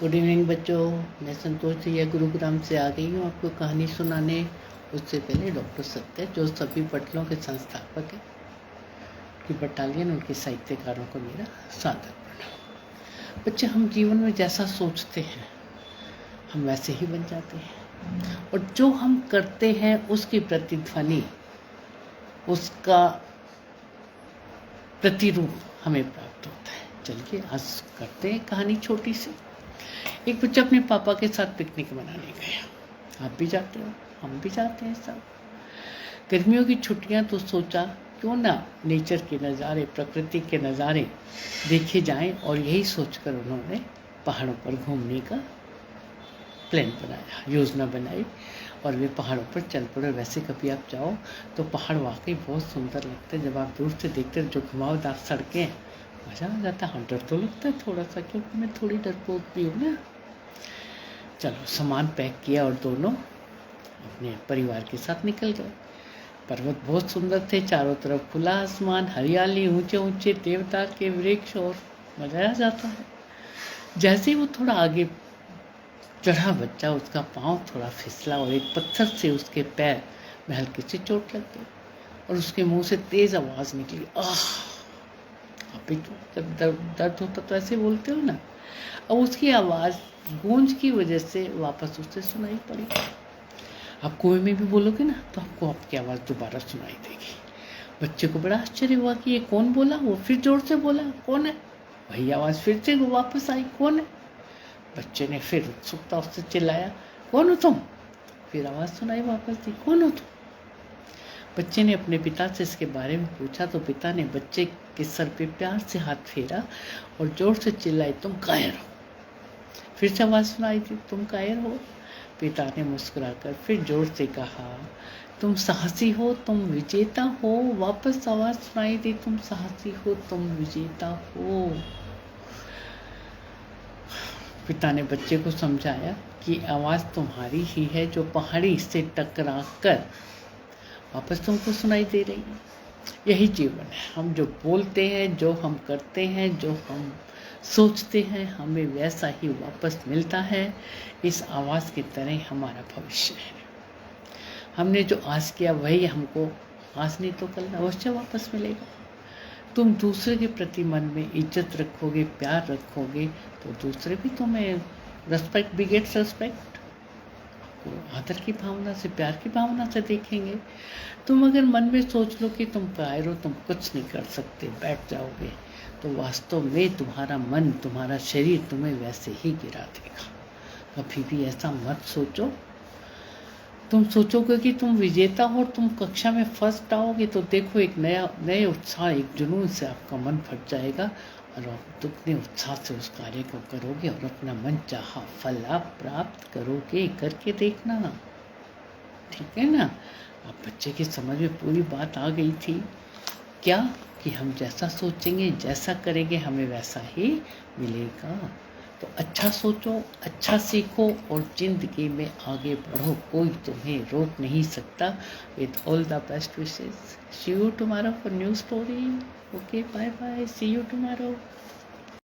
Good evening बच्चों, मैं संतोष जी गुरुग्राम से आ गई हूँ आपको कहानी सुनाने। उससे पहले डॉक्टर सत्य जो सभी पटलों के संस्थापक हैं की बटालियन उनके साहित्यकारों को मेरा सादर प्रणाम। बच्चे, हम जीवन में जैसा सोचते हैं हम वैसे ही बन जाते हैं, और जो हम करते हैं उसकी प्रतिध्वनि, उसका प्रतिरूप हमें प्राप्त होता है। चलिए आज करते हैं कहानी छोटी सी। एक बच्चा अपने पापा के साथ पिकनिक मनाने गया। आप भी जाते हो, हम भी जाते हैं सब। गर्मियों की छुट्टियां तो सोचा क्यों ना नेचर के नज़ारे, प्रकृति के नज़ारे देखे जाएं, और यही सोचकर उन्होंने पहाड़ों पर घूमने का प्लान बनाया, योजना बनाई, और वे पहाड़ों पर चल पड़े। वैसे कभी आप जाओ तो पहाड़ वाकई बहुत सुंदर लगते हैं। जब आप दूर से देखते हैं जो घुमावदार सड़कें, मज़ा आ जाता है। हाँ, डर तो लगता है थोड़ा सा, क्योंकि मैं थोड़ी डरपोक भी हूँ ना। चलो, सामान पैक किया और दोनों अपने परिवार के साथ निकल गए। पर्वत बहुत सुंदर थे, चारों तरफ खुला आसमान, हरियाली, ऊंचे ऊंचे देवदार के वृक्ष, और मजा आ जाता है। जैसे ही वो थोड़ा आगे चढ़ा बच्चा, उसका पांव थोड़ा फिसला और एक पत्थर से उसके पैर में हल्की सी चोट लग गई, और उसके मुंह से तेज आवाज निकली, आह। आप भी जब दर्द होता तो ऐसे बोलते हो ना। अब उसकी आवाज़ गूंज की वजह से वापस उससे सुनाई पड़ी। आप कुएं में भी बोलोगे ना तो आपको आपकी आवाज़ दोबारा सुनाई देगी। बच्चे को बड़ा आश्चर्य हुआ कि ये कौन बोला। वो फिर जोर से बोला, कौन है? वही आवाज़ फिर से वापस आई, कौन है? बच्चे ने फिर उत्सुकता उससे चिल्लाया, कौन हो तुम? फिर आवाज़ सुनाई वापस दी, कौन हो तुम? बच्चे ने अपने पिता से इसके बारे में पूछा तो पिता ने बच्चे के सर पे प्यार से हाथ फेरा और जोर से चिल्लाई, तुम कायर हो। फिर से आवाज़ सुनाई दी, तुम कायर हो। पिता ने मुस्कुराकर फिर जोर से कहा, तुम साहसी हो, तुम विजेता हो। वापस आवाज़ सुनाई दी, तुम साहसी हो, तुम विजेता हो। पिता ने बच्चे को समझाया कि आवाज़ तुम्हारी ही है जो पहाड़ी से टकरा कर वापस तुमको सुनाई दे रही है। यही जीवन है। हम जो बोलते हैं, जो हम करते हैं, जो हम सोचते हैं, हमें वैसा ही वापस मिलता है। इस आवाज़ की तरह हमारा भविष्य है। हमने जो आज किया वही हमको आज नहीं तो कल अवश्य वापस मिलेगा। तुम दूसरे के प्रति मन में इज्जत रखोगे, प्यार रखोगे, तो दूसरे भी तुम्हें रेस्पेक्ट, बिगेट्स रेस्पेक्ट, आदर की भावना से, प्यार की भावना से देखेंगे। तुम अगर मन में सोच लो कि तुम कायर हो, तुम कुछ नहीं कर सकते, बैठ जाओगे, तो वास्तव में तुम्हारा मन, तुम्हारा शरीर तुम्हें वैसे ही गिरा देगा। कभी भी ऐसा मत सोचो। तुम सोचोगे कि तुम विजेता हो, तुम कक्षा में फर्स्ट आओगे, तो देखो एक नए उत्साह, एक जुनून से आपका मन फट जाएगा, और आप दुगने उत्साह से उस कार्य को करोगे और अपना मन चाहा फल आप प्राप्त करोगे। करके देखना, ठीक है ना। आप बच्चे की समझ में पूरी बात आ गई थी क्या, कि हम जैसा सोचेंगे, जैसा करेंगे, हमें वैसा ही मिलेगा। तो अच्छा सोचो, अच्छा सीखो, और जिंदगी में आगे बढ़ो। कोई तुम्हें रोक नहीं सकता। With all the best wishes, see you tomorrow for new story. Okay, bye bye, see you tomorrow.